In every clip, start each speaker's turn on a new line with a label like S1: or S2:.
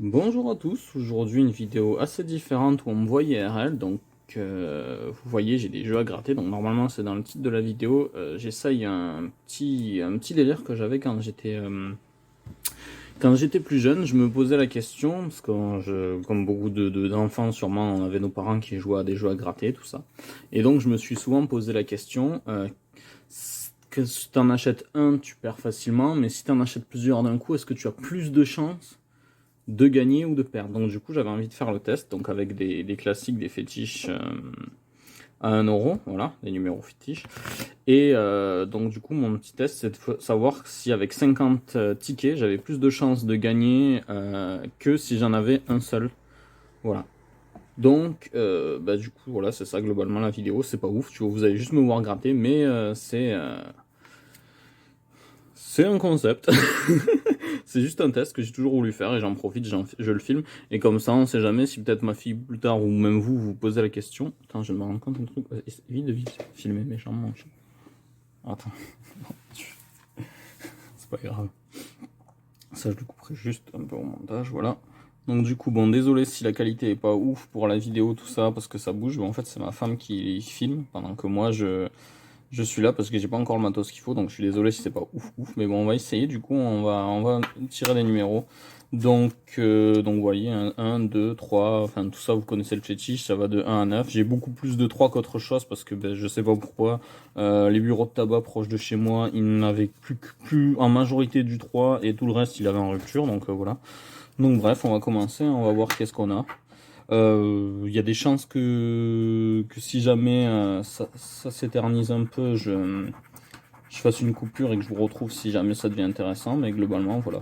S1: Bonjour à tous, aujourd'hui une vidéo assez différente où on me voit IRL, donc vous voyez j'ai des jeux à gratter, donc normalement c'est dans le titre de la vidéo. J'essaye un petit délire que j'avais quand j'étais plus jeune. Je me posais la question, parce que comme beaucoup d'enfants sûrement, on avait nos parents qui jouaient à des jeux à gratter, tout ça. Et donc je me suis souvent posé la question, que si tu en achètes un, tu perds facilement, mais si tu en achètes plusieurs d'un coup, est-ce que tu as plus de chances de gagner ou de perdre? Donc du coup j'avais envie de faire le test, donc avec des classiques, des fétiches à 1€, voilà, des numéros fétiches. Et donc du coup mon petit test c'est de savoir si avec 50 tickets j'avais plus de chances de gagner que si j'en avais un seul. Voilà. Donc du coup voilà, c'est ça globalement la vidéo. C'est pas ouf, tu vois, vous allez juste me voir gratter, mais c'est un concept. C'est juste un test que j'ai toujours voulu faire et j'en profite, je le filme. Et comme ça, on sait jamais si peut-être ma fille plus tard ou même vous posez la question. Attends, je me rends compte d'un truc. Vite, filmer méchamment. Attends. C'est pas grave. Ça, je le couperai juste un peu au montage, voilà. Donc du coup, bon, désolé si la qualité est pas ouf pour la vidéo, tout ça, parce que ça bouge. Bon, en fait, c'est ma femme qui filme pendant que moi, je suis là parce que j'ai pas encore le matos qu'il faut, donc je suis désolé si c'est pas ouf, mais bon, on va essayer. Du coup, on va tirer des numéros. Donc vous voyez, 1, 2, 3, enfin tout ça, vous connaissez le fétiche, ça va de 1 à 9. J'ai beaucoup plus de 3 qu'autre chose parce que je sais pas pourquoi. Les bureaux de tabac proches de chez moi, ils n'avaient plus en majorité du 3 et tout le reste, il avait en rupture, donc voilà. Donc bref, on va commencer, on va voir qu'est-ce qu'on a. Y a des chances que si jamais ça s'éternise un peu, je fasse une coupure et que je vous retrouve si jamais ça devient intéressant, mais globalement voilà.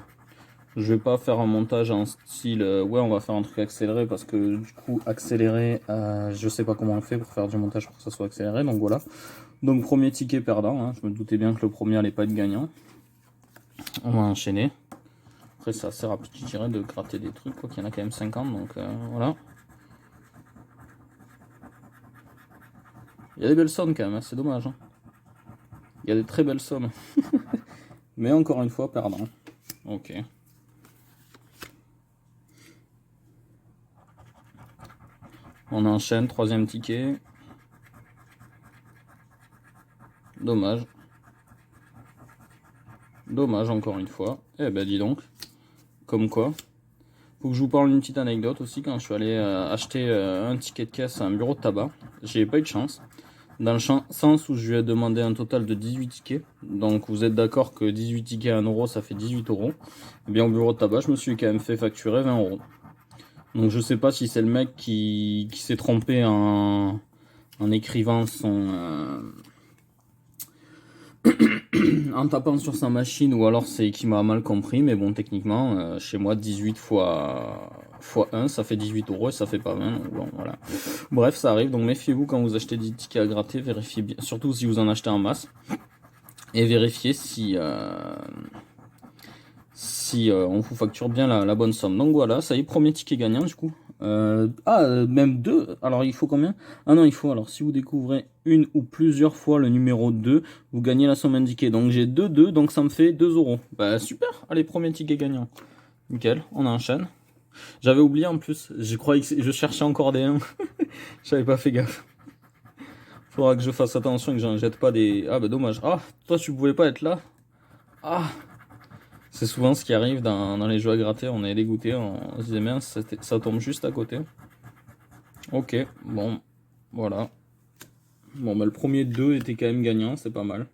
S1: Je vais pas faire un montage en style ouais, on va faire un truc accéléré parce que du coup accéléré, je sais pas comment on fait pour faire du montage pour que ça soit accéléré, donc voilà. Donc premier ticket perdant, hein. Je me doutais bien que le premier allait pas être gagnant. On va enchaîner. Après c'est assez rapide, je dirais, de gratter des trucs, quoi, qu'il y en a quand même 50, donc voilà. Il y a des belles sommes quand même, hein, c'est dommage. Hein. Il y a des très belles sommes. Mais encore une fois, perdant. Ok. On enchaîne, troisième ticket. Dommage. Dommage encore une fois. Eh ben dis donc. Comme quoi. Faut que je vous parle d'une petite anecdote aussi. Quand je suis allé acheter un ticket de caisse à un bureau de tabac, j'ai pas eu de chance. Dans le sens où je lui ai demandé un total de 18 tickets. Donc vous êtes d'accord que 18 tickets à 1€, ça fait 18€. Et bien au bureau de tabac, je me suis quand même fait facturer 20€. Donc je sais pas si c'est le mec qui s'est trompé en écrivant son... en tapant sur sa machine, ou alors c'est qui m'a mal compris, mais bon, techniquement, chez moi, 18 fois 1, ça fait 18€ et ça fait pas 20, donc bon, voilà. Bref, ça arrive, donc méfiez-vous quand vous achetez des tickets à gratter, vérifiez bien, surtout si vous en achetez en masse, et vérifiez si on vous facture bien la bonne somme. Donc voilà, ça y est, premier ticket gagnant du coup. Même deux. Alors il faut combien? Ah non, il faut, alors si vous découvrez une ou plusieurs fois le numéro 2, vous gagnez la somme indiquée. Donc j'ai 2, donc ça me fait 2€. Bah super, allez, premier ticket gagnant. Nickel, on enchaîne. J'avais oublié en plus, je croyais que je cherchais encore des 1. J'avais pas fait gaffe. Faudra que je fasse attention, que j'en jette pas des... Ah bah dommage. Ah, toi tu pouvais pas être là. Ah, c'est souvent ce qui arrive dans les jeux à gratter, on est dégoûté, on se dit mince, ça tombe juste à côté. Ok, bon, voilà. Bon, bah le premier 2 était quand même gagnant, c'est pas mal.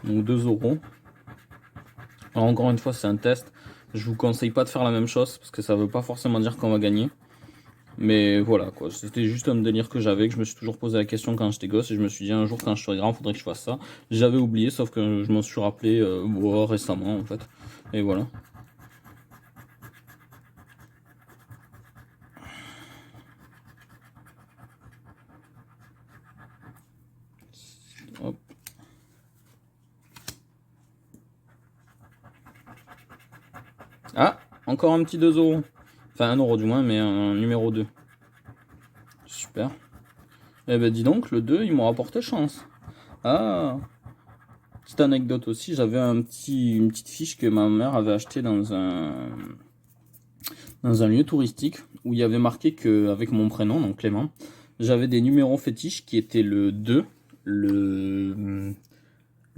S1: Donc 2€. Alors encore une fois, c'est un test. Je vous conseille pas de faire la même chose, parce que ça veut pas forcément dire qu'on va gagner. Mais voilà, quoi, c'était juste un délire que j'avais, que je me suis toujours posé la question quand j'étais gosse, et je me suis dit un jour quand je serai grand, faudrait que je fasse ça. J'avais oublié, sauf que je m'en suis rappelé récemment, en fait. Et voilà. Hop. Ah, encore un petit 2€. Enfin 1€ du moins, mais un numéro 2. Super. Eh ben dis donc, le 2, ils m'ont rapporté chance. Ah, petite anecdote aussi, j'avais une petite fiche que ma mère avait achetée dans un lieu touristique où il y avait marqué qu'avec mon prénom, donc Clément, j'avais des numéros fétiches qui étaient le 2, le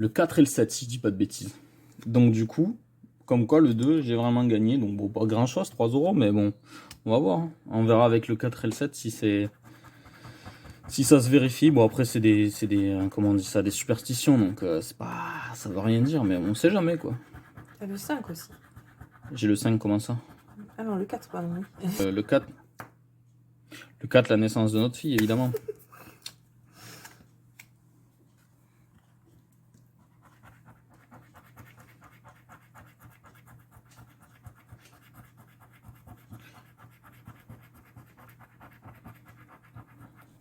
S1: 4 et le 7, si je dis pas de bêtises. Donc du coup, comme quoi le 2, j'ai vraiment gagné. Donc bon, pas grand chose, 3 euros, mais bon, on va voir. Hein. On verra avec le 4 et le 7 si ça se vérifie. Bon après c'est comment on dit ça, des superstitions, donc c'est pas, ça veut rien dire, mais on sait jamais quoi.
S2: T'as le 5 aussi.
S1: J'ai le 5, comment ça?
S2: Ah non, le 4, pardon.
S1: Le 4. Le 4, la naissance de notre fille, évidemment.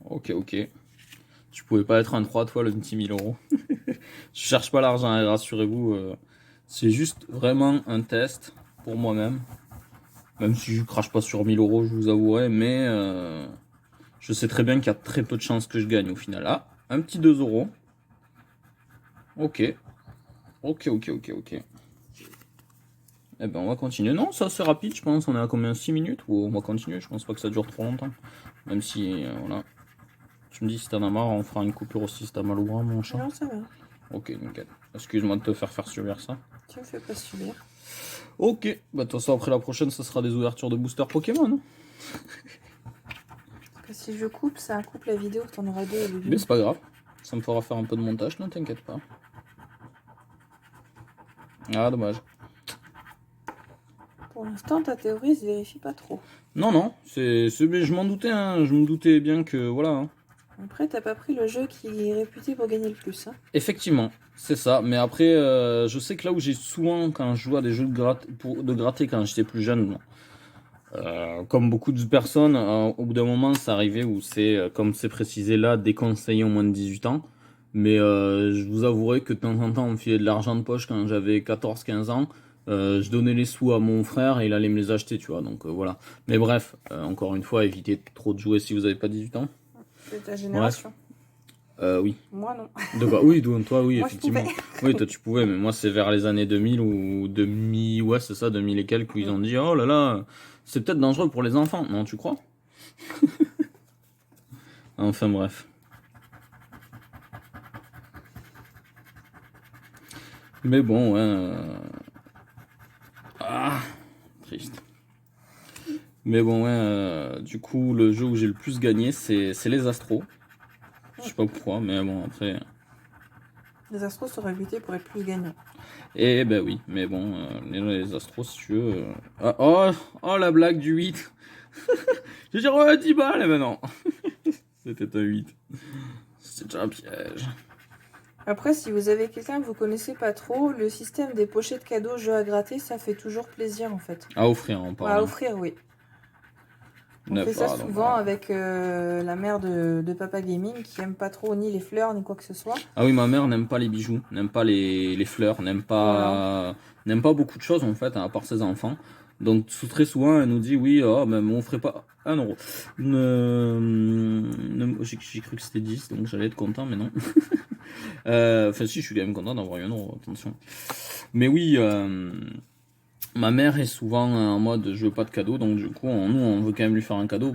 S1: Ok, ok. Tu pouvais pas être un 3, toi, le petit 1000 euros. Je cherche pas l'argent, hein, rassurez-vous. C'est juste vraiment un test pour moi-même. Même si je crache pas sur 1000 euros, je vous avouerai. Mais je sais très bien qu'il y a très peu de chances que je gagne au final. Ah, un petit 2 euros. Ok. Ok, ok, ok, ok. Eh ben on va continuer. Non, ça c'est rapide, je pense. On est à combien? 6 minutes? Ou on va continuer? Je pense pas que ça dure trop longtemps. Même si, voilà. Tu me dis si t'en as marre, on fera une coupure aussi si t'as mal au bras, mon chat.
S2: Non, ça va.
S1: Ok, nickel. Excuse-moi de te faire subir ça.
S2: Tu me fais pas subir.
S1: Ok, bah de toute façon après la prochaine, ça sera des ouvertures de booster Pokémon. Hein.
S2: Parce que si je coupe, ça coupe la vidéo, t'en auras deux au début.
S1: Mais c'est pas grave. Ça me fera faire un peu de montage, ne t'inquiète pas. Ah, dommage.
S2: Pour l'instant, ta théorie se vérifie pas trop.
S1: Non, non, mais je m'en doutais, hein. Je me doutais bien que, voilà. Hein.
S2: Après, t'as pas pris le jeu qui est réputé pour gagner le plus. Hein.
S1: Effectivement, c'est ça. Mais après, je sais que là où j'ai souvent, quand je joue à des jeux de gratter quand j'étais plus jeune, bon, comme beaucoup de personnes, au bout d'un moment, c'est arrivé où c'est, comme c'est précisé là, déconseillé au moins de 18 ans. Mais je vous avouerai que de temps en temps, on me filait de l'argent de poche quand j'avais 14-15 ans. Je donnais les sous à mon frère et il allait me les acheter, tu vois. Donc voilà. Mais bref, encore une fois, évitez trop de jouer si vous n'avez pas 18 ans.
S2: C'est ta génération.
S1: Oui.
S2: Moi, non.
S1: De quoi? Oui, toi, oui,
S2: Moi,
S1: effectivement. Oui, toi, tu pouvais, mais moi, c'est vers les années 2000 ou ouais, c'est ça, 2000 et quelques, où ils ont dit, oh là là, c'est peut-être dangereux pour les enfants. Non, tu crois? Enfin, bref. Mais bon, ouais. Ah, triste. Mais bon, ouais, du coup, le jeu où j'ai le plus gagné, c'est les Astros. Je sais pas pourquoi, mais bon, après.
S2: Les Astros sont réputés pour être plus gagnants.
S1: Eh ben oui, mais bon, les Astros, si tu veux. Ah, oh, la blague du 8. J'ai dit, ouais, 10 balles, mais non. C'était un 8. C'était déjà un piège.
S2: Après, si vous avez quelqu'un que vous connaissez pas trop, le système des pochettes cadeaux jeux à gratter, ça fait toujours plaisir en fait.
S1: À offrir, on parle.
S2: À offrir, oui. On fait ça souvent avec la mère de Papa Gaming qui aime pas trop ni les fleurs ni quoi que ce soit.
S1: Ah oui, ma mère n'aime pas les bijoux, n'aime pas les fleurs, n'aime pas beaucoup de choses en fait, à part ses enfants. Donc très souvent, elle nous dit oui, oh, même on ferait pas 1 euro. J'ai cru que c'était 10, donc j'allais être content, mais non. Enfin si, je suis quand même content d'avoir eu 1 euro, attention. Mais oui, ma mère est souvent en mode je veux pas de cadeau, donc du coup nous on veut quand même lui faire un cadeau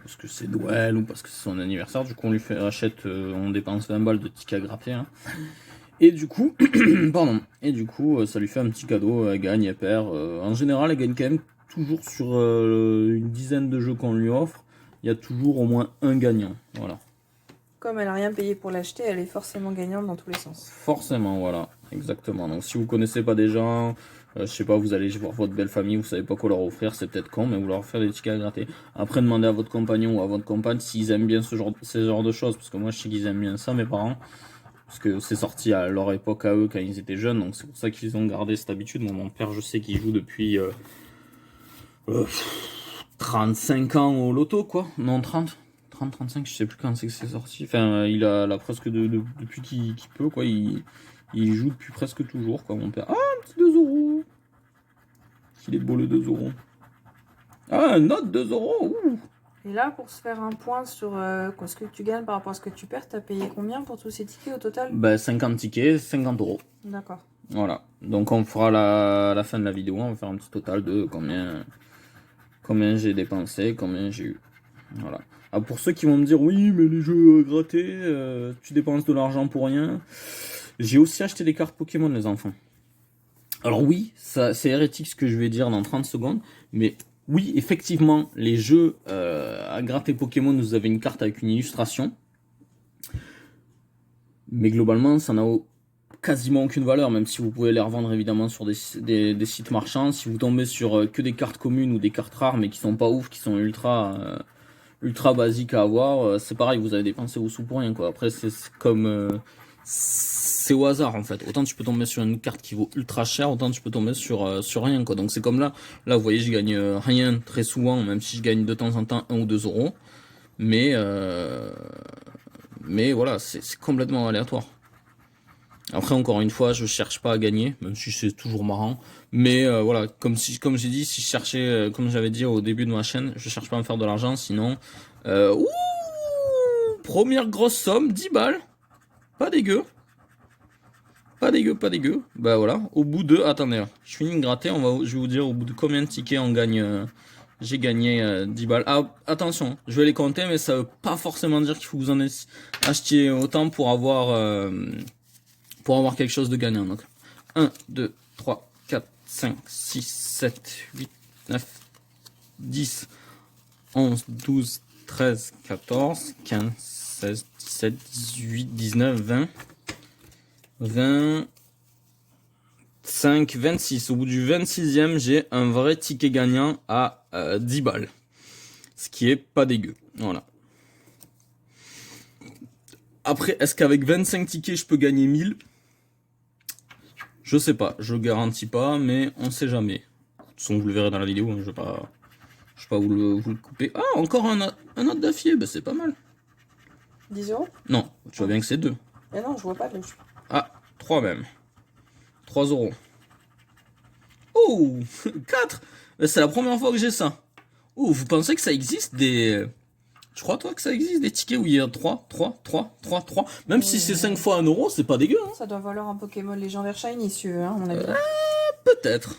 S1: parce que c'est Noël ou parce que c'est son anniversaire, du coup on lui achète, on dépense 20 balles de tickets à gratter. Hein. Et du coup, pardon, et du coup ça lui fait un petit cadeau, elle gagne, elle perd. En général elle gagne quand même toujours sur une dizaine de jeux qu'on lui offre, il y a toujours au moins un gagnant, voilà.
S2: Comme elle a rien payé pour l'acheter, elle est forcément gagnante dans tous les sens.
S1: Forcément, voilà, exactement. Donc si vous connaissez pas des gens, je sais pas, vous allez voir votre belle famille, vous savez pas quoi leur offrir, c'est peut-être con, mais vous leur offrez des tickets à gratter. Après, demandez à votre compagnon ou à votre compagne s'ils aiment bien ces genres de choses, parce que moi je sais qu'ils aiment bien ça, mes parents, parce que c'est sorti à leur époque à eux quand ils étaient jeunes, donc c'est pour ça qu'ils ont gardé cette habitude. Moi, mon père, je sais qu'il joue depuis 35 ans au loto, quoi. Non, 30-35, je sais plus quand c'est que c'est sorti. Enfin, il a là presque depuis qu'il peut, quoi. Il joue depuis presque toujours, quoi, mon père. Ah, un petit 2 euros. Il est beau le 2 euros. Ah, un autre 2 euros. Ouh.
S2: Et là, pour se faire un point sur ce que tu gagnes par rapport à ce que tu perds, t'as payé combien pour tous ces tickets au total?
S1: Bah, 50 tickets, 50 euros.
S2: D'accord.
S1: Voilà. Donc on fera la fin de la vidéo, on va faire un petit total de combien j'ai dépensé, combien j'ai eu. Voilà. Ah, pour ceux qui vont me dire oui mais les jeux grattés, tu dépenses de l'argent pour rien. J'ai aussi acheté des cartes Pokémon les enfants. Alors oui, ça c'est hérétique ce que je vais dire dans 30 secondes, mais oui effectivement les jeux à gratter Pokémon vous avez une carte avec une illustration. Mais globalement ça n'a quasiment aucune valeur, même si vous pouvez les revendre évidemment sur des sites marchands. Si vous tombez sur que des cartes communes ou des cartes rares mais qui sont pas ouf, qui sont ultra basiques à avoir, c'est pareil, vous avez dépensé vos sous pour rien quoi. Après c'est comme c'est au hasard en fait. Autant tu peux tomber sur une carte qui vaut ultra cher, autant tu peux tomber sur rien quoi. Donc c'est comme là vous voyez je gagne rien très souvent, même si je gagne de temps en temps 1 ou 2 euros. Mais voilà, c'est complètement aléatoire. Après, encore une fois, je cherche pas à gagner, même si c'est toujours marrant. Mais voilà, comme j'ai dit, si je cherchais, comme j'avais dit au début de ma chaîne, je cherche pas à me faire de l'argent, sinon... première grosse somme, 10 balles. Pas dégueu. Pas dégueu, pas dégueu. Bah voilà, au bout de... Attendez, je finis de gratter, je vais vous dire au bout de combien de tickets on gagne... j'ai gagné 10 balles. Ah, attention, je vais les compter, mais ça veut pas forcément dire qu'il faut que vous en achetiez autant pour avoir quelque chose de gagnant. Donc 1, 2, 3, 4, 5, 6, 7, 8, 9, 10, 11, 12, 13, 14, 15, 16, 17, 18, 19, 20, 25, 26. Au bout du 26e, j'ai un vrai ticket gagnant à 10 balles. Ce qui est pas dégueu. Voilà. Après, est-ce qu'avec 25 tickets, je peux gagner 1000 ? Je sais pas, je garantis pas, mais on sait jamais. De toute façon, vous le verrez dans la vidéo, hein, je vais pas vous le couper. Ah, encore un autre d'affilée, bah c'est pas mal.
S2: 10 euros?
S1: Non, tu vois bien que c'est 2.
S2: Mais non, je vois pas de
S1: Ah, 3 même. 3 euros. Oh, 4. C'est la première fois que j'ai ça. Oh, vous pensez que ça existe des... Tu crois toi que ça existe des tickets où il y a 3, 3, 3, 3, 3 même si c'est 5 fois 1 euro, c'est pas dégueu. Hein.
S2: Ça doit valoir un Pokémon légendaire shiny, si hein, on a dit.
S1: Peut-être.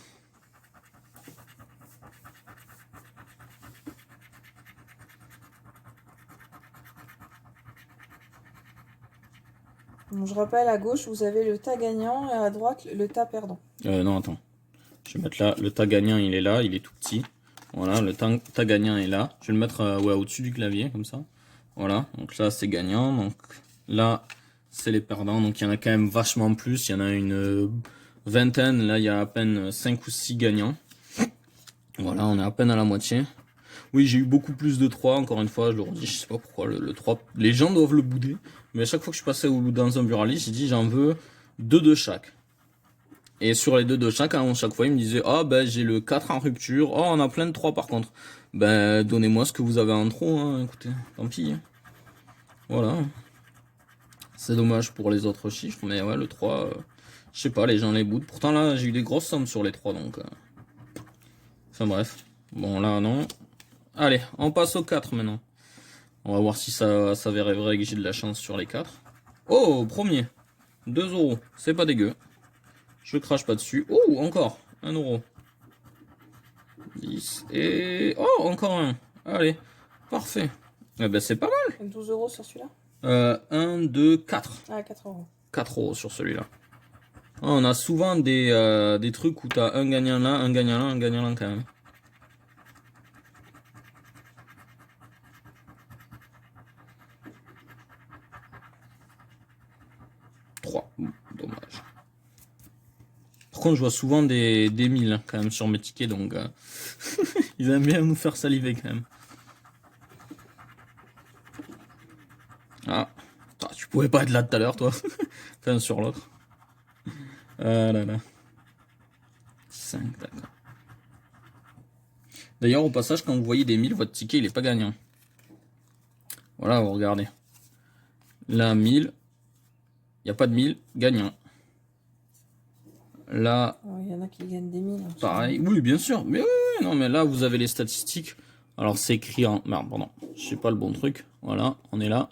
S2: Donc, je rappelle, à gauche, vous avez le tas gagnant et à droite, le tas perdant.
S1: Non, attends. Je vais mettre là, le tas gagnant, il est là, il est tout petit. Voilà, le tas gagnant est là. Je vais le mettre ouais, au-dessus du clavier, comme ça. Voilà, donc là, c'est gagnant. Donc là, c'est les perdants. Donc il y en a quand même vachement plus. Il y en a une vingtaine. Là, il y a à peine 5 ou 6 gagnants. Voilà, on est à peine à la moitié. Oui, j'ai eu beaucoup plus de 3, encore une fois, je le redis, je sais pas pourquoi, le 3, les gens doivent le bouder, mais à chaque fois que je passais dans un buraliste, j'ai dit j'en veux 2 de chaque. Et sur les 2 de chaque, hein, chaque fois, ils me disaient ah ben j'ai le 4 en rupture, oh on a plein de 3 par contre. Ben donnez-moi ce que vous avez en trop, hein, écoutez, tant pis. Hein. Voilà. C'est dommage pour les autres chiffres, mais ouais, le 3, je sais pas, les gens les boudent. Pourtant là, j'ai eu des grosses sommes sur les 3, donc... Enfin bref. Bon là, non. Allez, on passe au 4 maintenant. On va voir si ça s'avère vrai que j'ai de la chance sur les 4. Oh, premier. 2 euros. C'est pas dégueu. Je crache pas dessus. Oh, encore. 1 euro. 10. Et... Oh, encore un. Allez. Parfait. Eh ben, c'est pas mal.
S2: 12 euros sur celui-là
S1: 1, 2, 4.
S2: Ah, 4 euros.
S1: 4 euros sur celui-là. Oh, on a souvent des trucs où t'as un gagnant là, un gagnant là, un gagnant là quand même. 3, dommage. Par contre, je vois souvent des 1000 quand même sur mes tickets, donc ils aiment bien nous faire saliver quand même. Ah, tu pouvais pas être là tout à l'heure, toi. Enfin, sur l'autre. Ah là là. 5, d'accord. D'ailleurs, au passage, quand vous voyez des 1000, votre ticket, il est pas gagnant. Voilà, vous regardez. Là, 1000. Il n'y a pas de 1000, gagnant. Là,
S2: il y en a qui gagnent des 1000. Hein,
S1: pareil, oui, bien sûr. Mais oui, non, mais là, vous avez les statistiques. Alors c'est écrit en... Merde, pardon, je sais pas le bon truc. Voilà, on est là.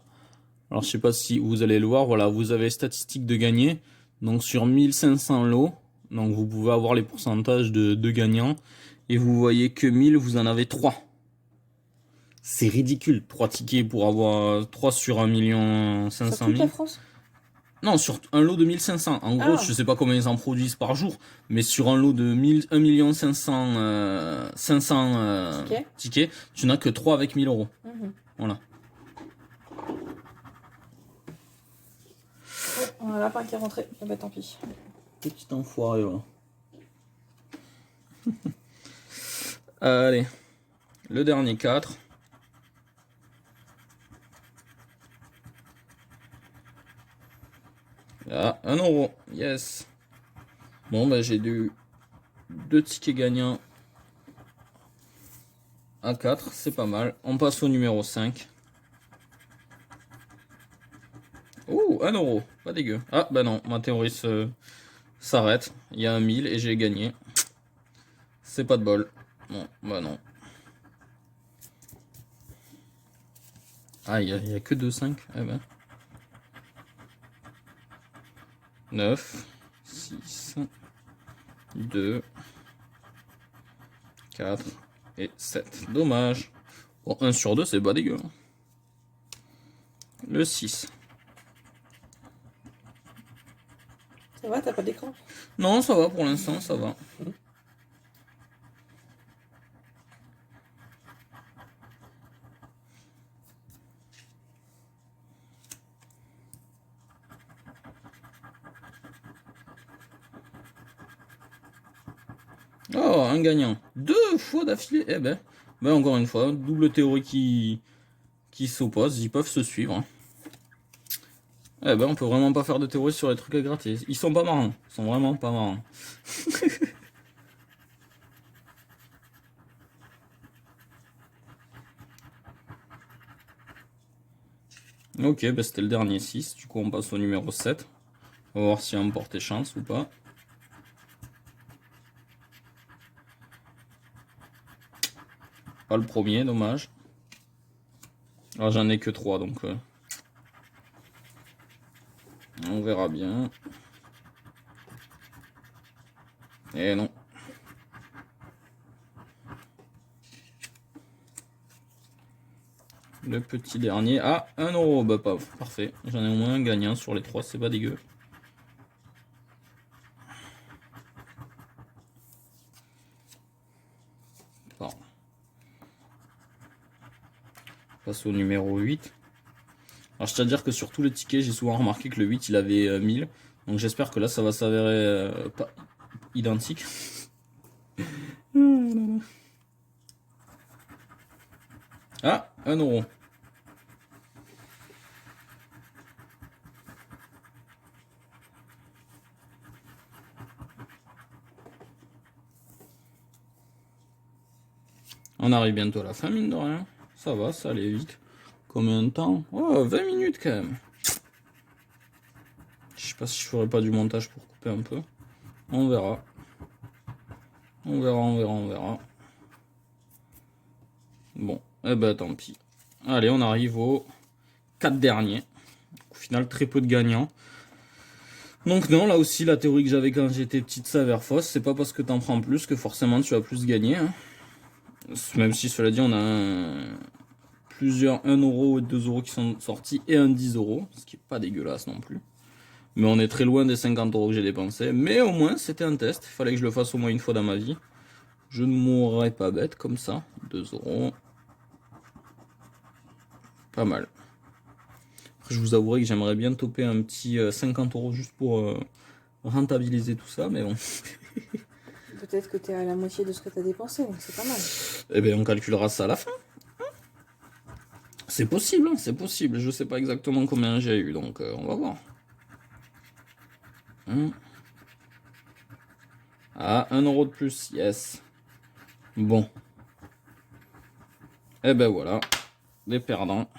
S1: Alors je sais pas si vous allez le voir, voilà, vous avez statistiques de gagner. Donc sur 1500 lots, donc vous pouvez avoir les pourcentages de gagnants. Et vous voyez que 1000, vous en avez 3. C'est ridicule, 3 tickets pour avoir 3 sur 1 500 000.
S2: Sur toute la France?
S1: Non, sur un lot de 1500. En gros, je sais pas combien ils en produisent par jour, mais sur un lot de 1 500 tickets, tu n'as que 3 avec 1000 euros. Voilà.
S2: On a un lapin qui est rentré. Eh ben, tant pis.
S1: Petit enfoiré, voilà. Allez. Le dernier 4. Là, 1 euro. Yes. Bon, bah, j'ai 2 tickets gagnants à 4. C'est pas mal. On passe au numéro 5. Ouh, 1 euro. Pas dégueu. Ah, bah non, ma théorie s'arrête. Il y a 1000 et j'ai gagné. C'est pas de bol. Bon, bah non. Ah, il y a que 2 5. Eh ben. 9, 6, 2, 4 et 7. Dommage. Bon, 1 sur 2, c'est pas dégueu. Le 6.
S2: Ça va, t'as pas d'écran?
S1: Non, ça va pour l'instant, ça va. Oh, un gagnant. 2 fois d'affilée. Eh ben, encore une fois, double théorie qui s'oppose. Ils peuvent se suivre. Eh ben, on peut vraiment pas faire de théorie sur les trucs à gratter. Ils sont pas marrants. Ils sont vraiment pas marrants. Ok, bah c'était le dernier 6. Du coup, on passe au numéro 7. On va voir si on portait chance ou pas. Pas le premier, dommage. Alors j'en ai que 3, donc on verra bien. Et non. Le petit dernier. Ah, 1 euro. Bah pas parfait. J'en ai au moins un gagnant sur les 3, c'est pas dégueu. Bon. On passe au numéro 8. Alors je tiens à dire que sur tous les tickets, j'ai souvent remarqué que le 8 il avait 1000. Donc j'espère que là ça va s'avérer pas identique. Ah, 1 euro. On arrive bientôt à la fin, mine de rien. Ça va, ça allait vite. Combien de temps? Oh, 20 minutes quand même. Je sais pas si je ferai pas du montage pour couper un peu. On verra. On verra, on verra, on verra. Bon, eh ben tant pis. Allez, on arrive aux 4 derniers. Au final, très peu de gagnants. Donc non, là aussi, la théorie que j'avais quand j'étais petite s'avère fausse. C'est pas parce que t'en prends plus que forcément tu vas plus gagner. Hein. Même si, cela dit, on a plusieurs 1 euro et 2 euros qui sont sortis et un 10 euros. Ce qui est pas dégueulasse non plus. Mais on est très loin des 50 euros que j'ai dépensés. Mais au moins, c'était un test. Il fallait que je le fasse au moins une fois dans ma vie. Je ne mourrai pas bête comme ça. 2 euros. Pas mal. Après, je vous avouerai que j'aimerais bien toper un petit 50 euros juste pour rentabiliser tout ça. Mais bon.
S2: Peut-être que tu es à la moitié de ce que tu as dépensé. Donc c'est pas mal.
S1: Eh bien, on calculera ça à la fin. C'est possible, hein, c'est possible. Je sais pas exactement combien j'ai eu. Donc, on va voir. Ah, 1 euro de plus, yes. Bon. Et ben voilà, des perdants.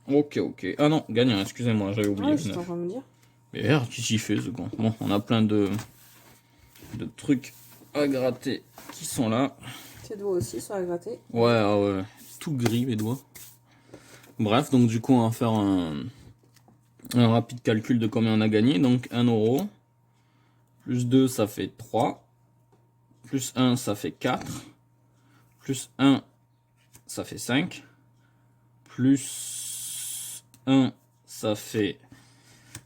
S1: Ok, ok. Ah non, gagnant, excusez-moi, j'avais oublié.
S2: Ouais, j'étais en train de me dire.
S1: Merde, qu'est-ce qu'il fait ce con? Bon, on a plein de trucs à gratter qui sont là.
S2: Tes doigts aussi sont à gratter.
S1: Ouais, ouais, tout gris mes doigts. Bref, donc du coup on va faire un rapide calcul de combien on a gagné. Donc 1 euro, plus 2 ça fait 3, plus 1 ça fait 4, plus 1 ça fait 5, plus 1 ça fait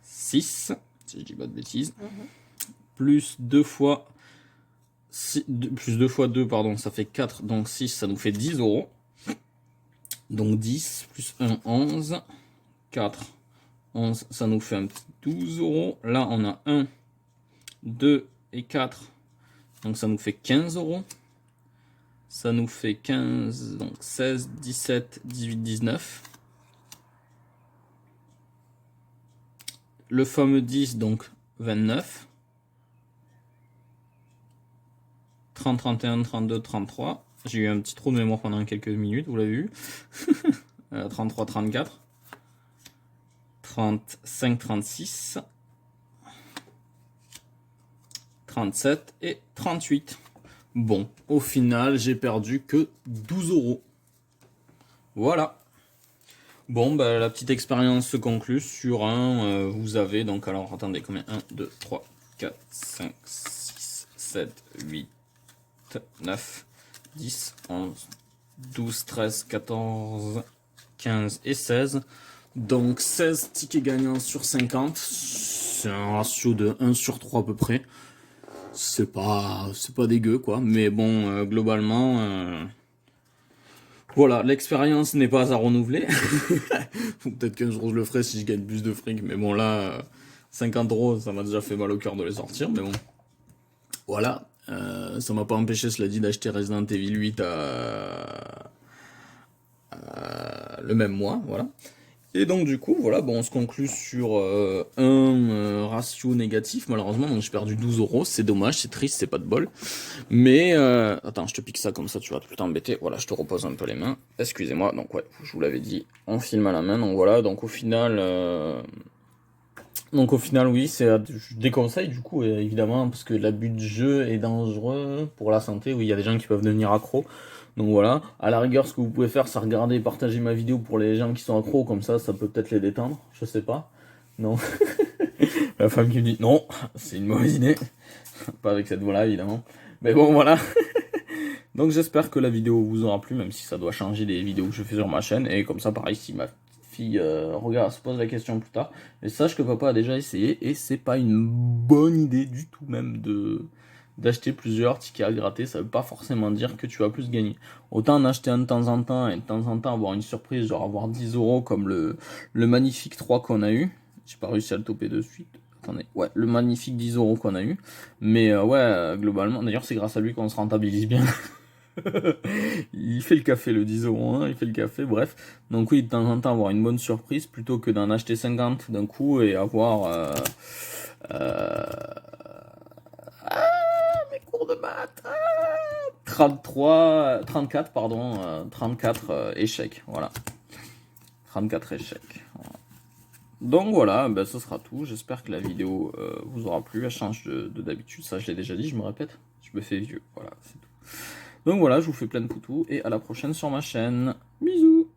S1: 6, si je dis pas de bêtises, plus 2 fois 2, pardon, ça fait 4, donc 6, ça nous fait 10 euros. Donc 10, plus 1, 11, 4, 11, ça nous fait un petit 12 euros. Là, on a 1, 2 et 4, donc ça nous fait 15 euros. Ça nous fait 15, donc 16, 17, 18, 19. Le fameux 10, donc 29. 30, 31, 32, 33. J'ai eu un petit trou de mémoire pendant quelques minutes, vous l'avez vu. 33, 34. 35, 36. 37 et 38. Bon, au final, j'ai perdu que 12 euros. Voilà. Bon, bah, la petite expérience se conclut sur un. Vous avez donc, alors attendez, combien 1, 2, 3, 4, 5, 6, 7, 8, 9, 10, 11, 12, 13, 14, 15 et 16. Donc 16 tickets gagnants sur 50. C'est un ratio de 1 sur 3 à peu près. C'est pas dégueu quoi. Mais bon, globalement, voilà, l'expérience n'est pas à renouveler. Peut-être qu'un jour je le ferai si je gagne plus de fric. Mais bon là, 50 euros, ça m'a déjà fait mal au cœur de les sortir. Mais bon, voilà. Ça m'a pas empêché, cela dit, d'acheter Resident Evil 8 le même mois, voilà. Et donc du coup, voilà, bon, on se conclut sur un ratio négatif, malheureusement, donc j'ai perdu 12 euros, c'est dommage, c'est triste, c'est pas de bol. Mais, attends, je te pique ça comme ça, tu vas tout le temps embêter, voilà, je te repose un peu les mains, excusez-moi, donc ouais, je vous l'avais dit, on filme à la main, donc voilà, donc au final... oui, je déconseille du coup, évidemment, parce que l'abus de jeu est dangereux pour la santé. Oui, il y a des gens qui peuvent devenir accros. Donc voilà, à la rigueur, ce que vous pouvez faire, c'est regarder et partager ma vidéo pour les gens qui sont accros, comme ça peut peut-être les détendre, je sais pas. Non. La femme qui me dit non, c'est une mauvaise idée. Pas avec cette voix-là, évidemment. Mais bon, voilà. Donc j'espère que la vidéo vous aura plu, même si ça doit changer des vidéos que je fais sur ma chaîne. Et comme ça, pareil, si ma fille regarde, se pose la question plus tard, mais sache que papa a déjà essayé et c'est pas une bonne idée du tout même d'acheter plusieurs tickets à gratter. Ça veut pas forcément dire que tu vas plus gagner. Autant en acheter un de temps en temps et de temps en temps avoir une surprise, genre avoir 10 euros comme le magnifique 3 qu'on a eu. J'ai pas réussi à le toper de suite. Attendez, ouais, le magnifique 10 euros qu'on a eu. Mais ouais, globalement, d'ailleurs c'est grâce à lui qu'on se rentabilise bien. Il fait le café le 10 euros, hein, il fait le café, bref. Donc oui, de temps en temps avoir une bonne surprise plutôt que d'en acheter 50 d'un coup et avoir mes cours de maths 34 pardon, 34 échecs, voilà. 34 échecs. Voilà. Donc voilà, ben, ce sera tout. J'espère que la vidéo vous aura plu. Elle change de d'habitude, ça je l'ai déjà dit, je me répète. Je me fais vieux, voilà, c'est tout. Donc voilà, je vous fais plein de poutous et à la prochaine sur ma chaîne. Bisous!